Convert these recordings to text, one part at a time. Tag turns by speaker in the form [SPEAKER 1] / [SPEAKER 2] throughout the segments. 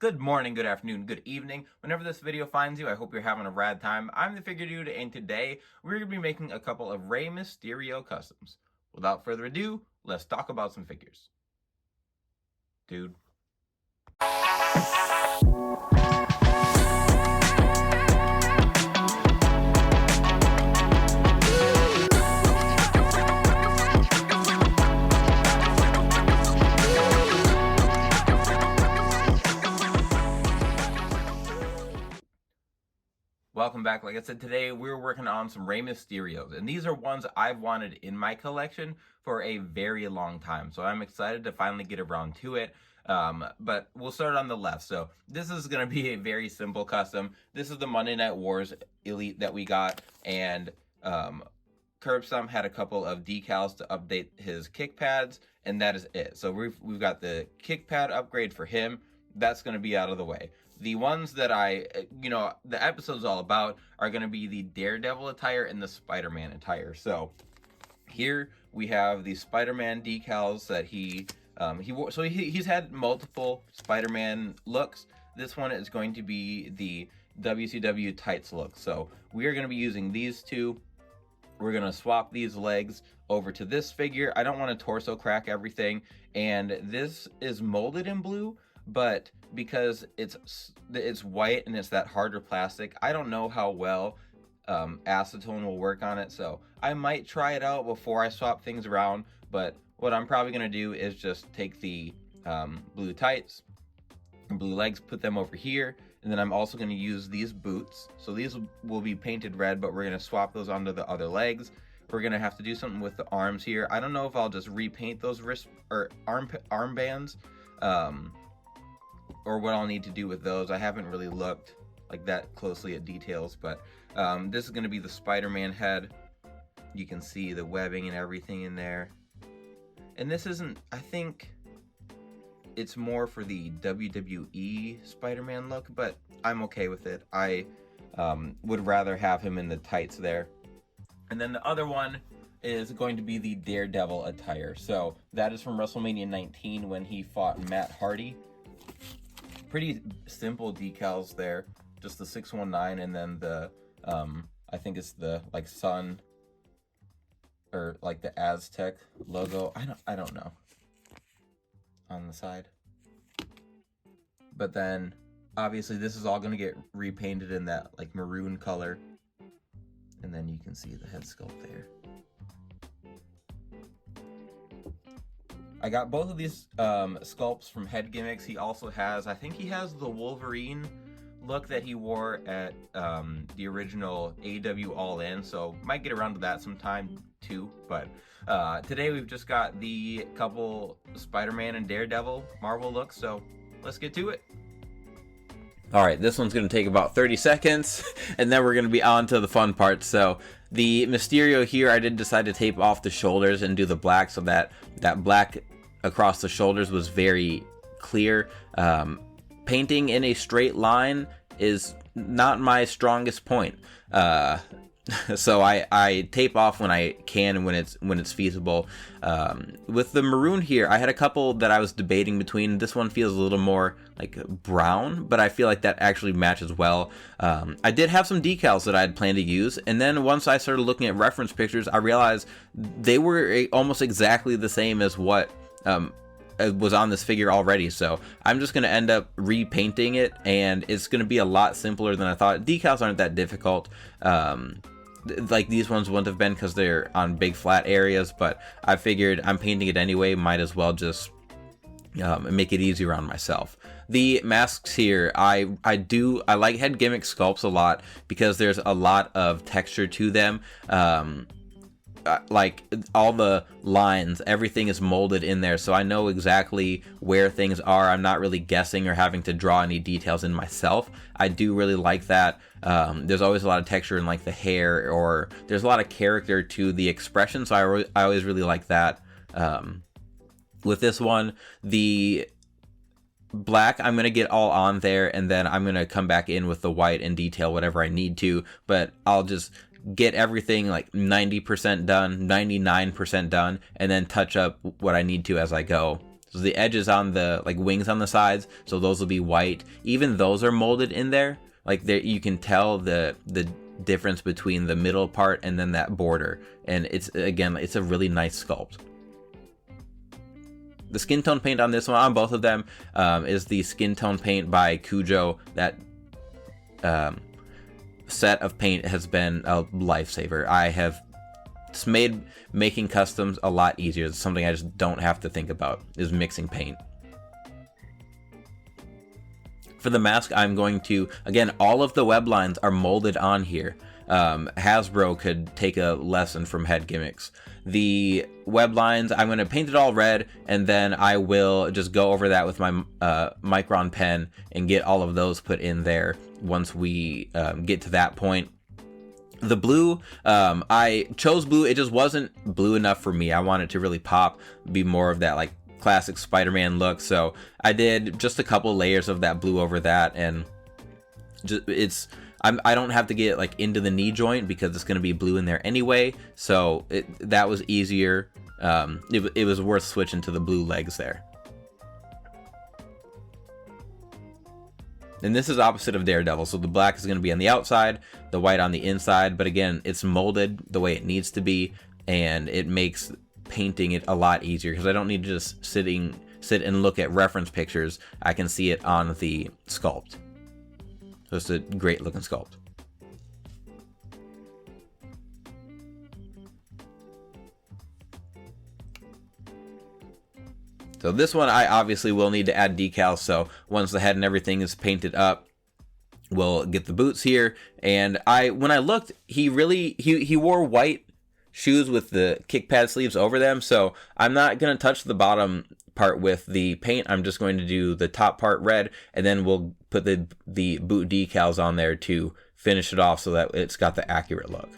[SPEAKER 1] Good morning, good afternoon, good evening. Whenever this video finds you, I hope you're having a rad time. I'm the Figure Dude, and today we're going to be making a couple of Rey Mysterio customs. Without further ado, let's talk about some figures. Dude. Welcome back. Like I said, today we're working on some Rey Mysterios, and these are ones I've wanted in my collection for a very long time, so I'm excited to finally get around to it. But we'll start on the left. So this is going to be a very simple custom. This is the Monday Night Wars Elite that we got, and Curb Stomp had a couple of decals to update his kick pads, and that is it. So we've got the kick pad upgrade for him. That's going to be out of the way. The ones that the episode's all about are going to be the Daredevil attire and the Spider-Man attire. So here we have the Spider-Man decals that he wore. So he's had multiple Spider-Man looks. This one is going to be the WCW tights look. So we are going to be using these two. We're going to swap these legs over to this figure. I don't want to torso crack everything. And this is molded in blue, but because it's white and it's that harder plastic, I don't know how well acetone will work on it, so I might try it out before I swap things around. But what I'm probably going to do is just take the blue tights and blue legs, put them over here, and then I'm also going to use these boots. So these will be painted red, but we're going to swap those onto the other legs. We're going to have to do something with the arms here. I don't know if I'll just repaint those wrist or armbands, or what I'll need to do with those. I haven't really looked like that closely at details, but this is going to be the Spider-Man head. You can see the webbing and everything in there. And this isn't, I think it's more for the WWE Spider-Man look, but I'm okay with it. I would rather have him in the tights there. And then the other one is going to be the Daredevil attire. So that is from Wrestlemania 19 when he fought Matt Hardy. Pretty simple decals there, just the 619 and then the I think it's the like sun or like the Aztec logo. I don't know on the side. But then obviously this is all going to get repainted in that like maroon color, and then you can see the head sculpt there. I got both of these sculpts from Head Gimmicks. He also has, I think he has the Wolverine look that he wore at the original AEW All In, so might get around to that sometime too. But today we've just got the couple Spider-Man and Daredevil Marvel looks, so let's get to it. Alright, this one's going to take about 30 seconds, and then we're going to be on to the fun part. So the Mysterio here, I did decide to tape off the shoulders and do the black, so that black across the shoulders was very clear. Painting in a straight line is not my strongest point. So I tape off when I can and when it's feasible. With the maroon here, I had a couple that I was debating between. This one feels a little more like brown, but I feel like that actually matches well. I did have some decals that I had planned to use, and then once I started looking at reference pictures, I realized they were almost exactly the same as what was on this figure already. So I'm just going to end up repainting it, and it's going to be a lot simpler than I thought. Decals aren't that difficult. Like these ones wouldn't have been because they're on big flat areas, but I figured I'm painting it anyway, might as well just make it easier on myself. The masks here, I like Head Gimmick sculpts a lot because there's a lot of texture to them. Like all the lines, everything is molded in there, so I know exactly where things are. I'm not really guessing or having to draw any details in myself. I do really like that. There's always a lot of texture in like the hair, or there's a lot of character to the expression, so I always really like that. With this one, the black, I'm going to get all on there, and then I'm going to come back in with the white and detail whatever I need to, but I'll just get everything like 90% done, 99% done, and then touch up what I need to as I go. So the edges on the like wings on the sides, so those will be white. Even those are molded in there. Like there, you can tell the difference between the middle part and then that border. And it's a really nice sculpt. The skin tone paint on this one, on both of them, is the skin tone paint by Cujo. That set of paint has been a lifesaver. I have it's made making customs a lot easier. It's something I just don't have to think about, is mixing paint. For the mask, I'm going to, again, all of the web lines are molded on here. Hasbro could take a lesson from Head Gimmicks. The web lines, I'm going to paint it all red, and then I will just go over that with my Micron pen and get all of those put in there once we get to that point. The blue, I chose blue. It just wasn't blue enough for me. I want it to really pop, be more of that like classic Spider-Man look. So I did just a couple layers of that blue over that, and just I don't have to get like into the knee joint because it's going to be blue in there anyway. So that was easier. It was worth switching to the blue legs there. And this is opposite of Daredevil, so the black is going to be on the outside, the white on the inside, but again, it's molded the way it needs to be, and it makes painting it a lot easier because I don't need to just sit and look at reference pictures. I can see it on the sculpt. So it's a great looking sculpt. So this one, I obviously will need to add decals. So once the head and everything is painted up, we'll get the boots here. And when I looked, he wore white shoes with the kick pad sleeves over them. So I'm not going to touch the bottom part with the paint. I'm just going to do the top part red, and then we'll put the boot decals on there to finish it off so that it's got the accurate look.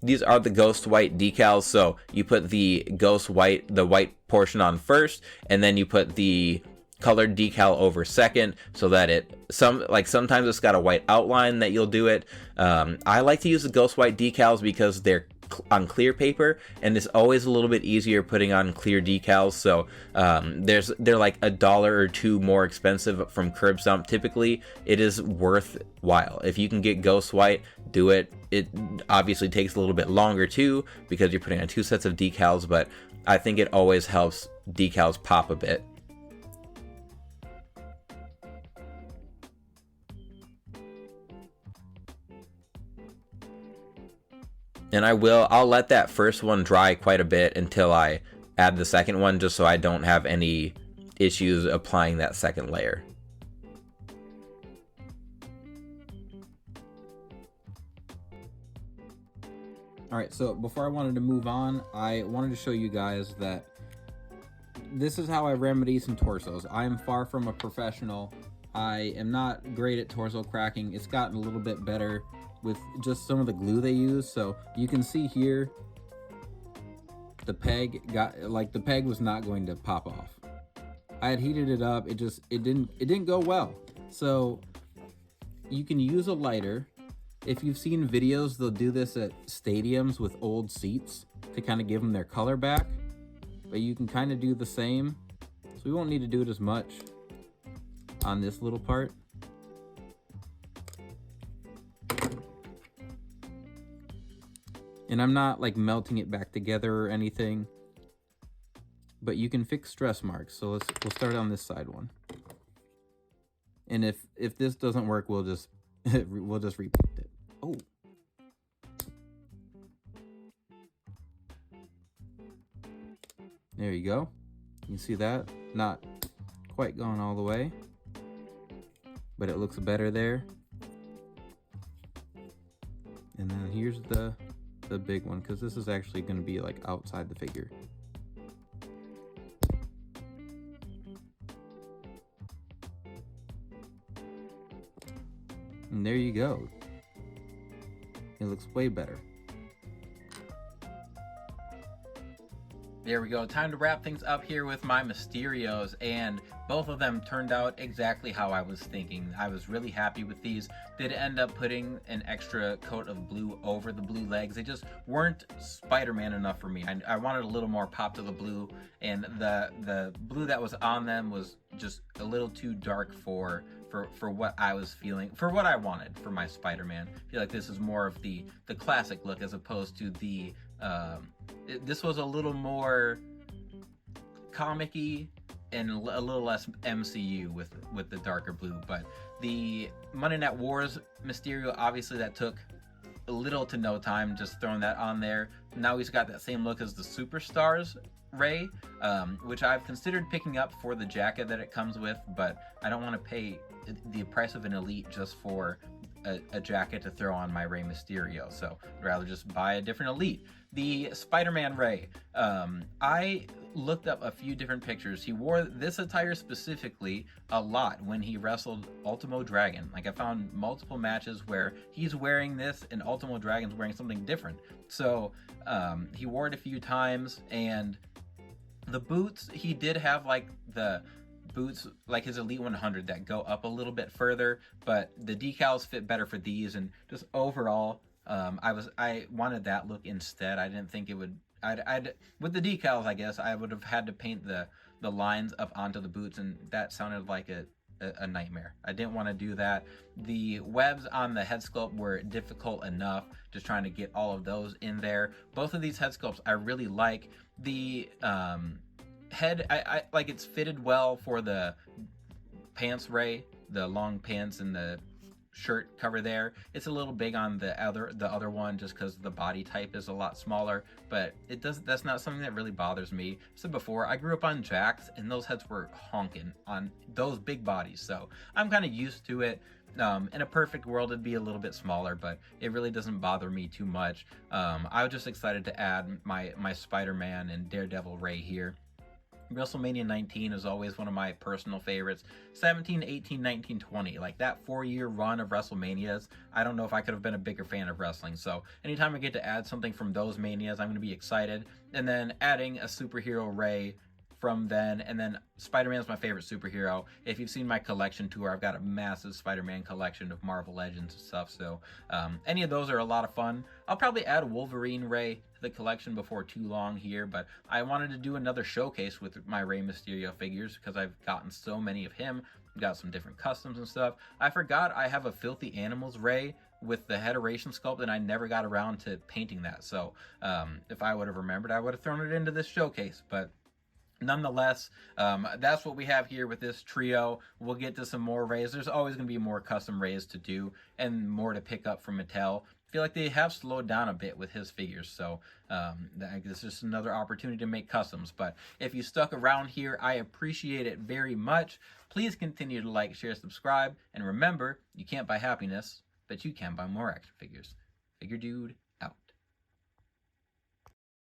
[SPEAKER 1] These are the ghost white decals, so you put the ghost white, the white portion on first, and then you put the colored decal over second, so that sometimes it's got a white outline that you'll do it. I like to use the ghost white decals because they're on clear paper, and it's always a little bit easier putting on clear decals. So they're like $1 or $2 more expensive from curb stomp. Typically it is worthwhile if you can get ghost white. Do it. It obviously takes a little bit longer too because you're putting on 2 sets of decals, but I think it always helps decals pop a bit. And I'll let that first one dry quite a bit until I add the second one, just so I don't have any issues applying that second layer. Alright, so before I wanted to move on, I wanted to show you guys that this is how I remedy some torsos. I am far from a professional. I am not great at torso cracking. It's gotten a little bit better with just some of the glue they use. So you can see here, the peg was not going to pop off. I had heated it up. It didn't go well. So you can use a lighter. If you've seen videos, they'll do this at stadiums with old seats to kind of give them their color back. But you can kind of do the same. So we won't need to do it as much on this little part. And I'm not like melting it back together or anything, but you can fix stress marks. So we'll start on this side one. And if this doesn't work, we'll just repaint it. Oh. There you go. You can see that, not quite gone all the way, but it looks better there. And then here's the big one, because this is actually going to be like outside the figure. And there you go. It looks way better. There we go. Time to wrap things up here with my Mysterios, and both of them turned out exactly how I was thinking. I was really happy with these. Did end up putting an extra coat of blue over the blue legs. They just weren't Spider-Man enough for me. I wanted a little more pop to the blue, and the blue that was on them was just a little too dark for what I was feeling, for what I wanted for my Spider-Man. I feel like this is more of the classic look as opposed to the this was a little more comic-y and a little less MCU with the darker blue. But the Monday Night Wars Mysterio, obviously that took a little to no time, just throwing that on there. Now he's got that same look as the Superstars Rey, which I've considered picking up for the jacket that it comes with, but I don't want to pay the price of an Elite just for a jacket to throw on my Rey Mysterio, so I'd rather just buy a different Elite. The Spider-Man Rey, I looked up a few different pictures. He wore this attire specifically a lot when he wrestled Ultimo Dragon. Like, I found multiple matches where he's wearing this and Ultimo Dragon's wearing something different. So he wore it a few times, and the boots, he did have like the boots like his Elite 100 that go up a little bit further, but the decals fit better for these, and just overall I wanted that look instead. I didn't think it would, I'd with the decals, I guess I would have had to paint the lines up onto the boots, and that sounded like a nightmare. I didn't want to do that. The webs on the head sculpt were difficult enough, just trying to get all of those in there. Both of these head sculpts I really like. The head, I like, it's fitted well for the pants Rey, the long pants and the shirt cover there. It's a little big on the other one just because the body type is a lot smaller, but that's not something that really bothers me. I said before, I grew up on Jacks and those heads were honking on those big bodies, so I'm kind of used to it. In a perfect world it'd be a little bit smaller, but it really doesn't bother me too much. I was just excited to add my Spider-Man and Daredevil Rey here. Wrestlemania 19 is always one of my personal favorites. 17, 18, 19, 20, like that 4-year run of WrestleManias, I don't know if I could have been a bigger fan of wrestling. So anytime I get to add something from those manias, I'm going to be excited. And then adding a superhero Rey from then, and then Spider-Man is my favorite superhero. If you've seen my collection tour, I've got a massive Spider-Man collection of Marvel Legends and stuff, so any of those are a lot of fun. I'll probably add Wolverine Rey to the collection before too long here, but I wanted to do another showcase with my Rey Mysterio figures because I've gotten so many of him. I've got some different customs and stuff. I forgot I have a Filthy Animals Rey with the Heteration sculpt, and I never got around to painting that, so if I would have remembered, I would have thrown it into this showcase. But nonetheless, that's what we have here with this trio. We'll get to some more Reys. There's always going to be more custom Reys to do and more to pick up from Mattel. I feel like they have slowed down a bit with his figures, so this is just another opportunity to make customs. But if you stuck around here, I appreciate it very much. Please continue to like, share, subscribe, and remember, you can't buy happiness, but you can buy more action figures. Figure Dude